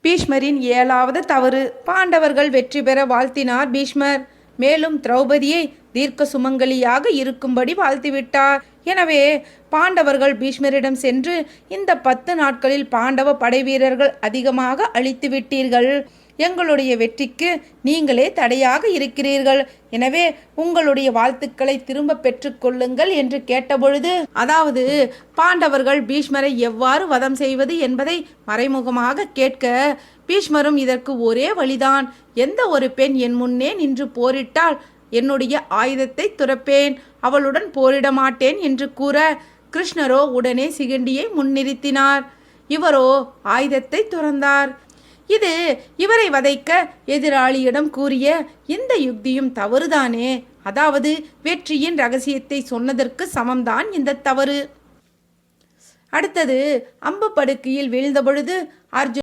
பீஷ்மரின் 7வது தவறு. பாண்டவர்கள் வெற்றி பெற வாழ்த்தினார் பீஷ்மர். மேலும் திரௌபதியை தீர்க்க சுமங்கலியாக இருக்கும்படி வாழ்த்திவிட்டார். எனவே பாண்டவர்கள் பீஷ்மரிடம் சென்று, இந்த 10 நாட்களில் பாண்டவ படைவீரர்கள் அதிகமாக அழித்து விட்டீர்கள். எங்களுடைய வெற்றிக்கு நீங்களே தடையாக இருக்கிறீர்கள். எனவே உங்களுடைய வாழ்த்துக்களை திரும்ப பெற்றுக்கொள்ளுங்கள் என்று கேட்டபொழுது, அதாவது பாண்டவர்கள் பீஷ்மரை எவ்வாறு வதம் செய்வது என்பதை மறைமுகமாக கேட்க, பீஷ்மரும் இதற்கு ஒரே வழிதான், எந்த ஒரு பெண் என் முன்னே நின்று போரிட்டால் என்னுடைய ஆயுதத்தை துறப்பேன், அவளுடன் போரிட மாட்டேன் என்று கூற, கிருஷ்ணரோ உடனே சிகண்டியை முன்னிறுத்தினார். இவரோ ஆயுதத்தை துறந்தார். இது இவரை வதைக்க எதிராளியிடம் கூறிய இந்த யுக்தியும் தவறுதானே. அதாவது வெற்றியின் ரகசியத்தை சொன்னதற்கு சமம்தான் இந்த தவறு. அடுத்தது, அம்பு படுக்கையில் வீழ்ந்த பொழுது அர்ஜுன்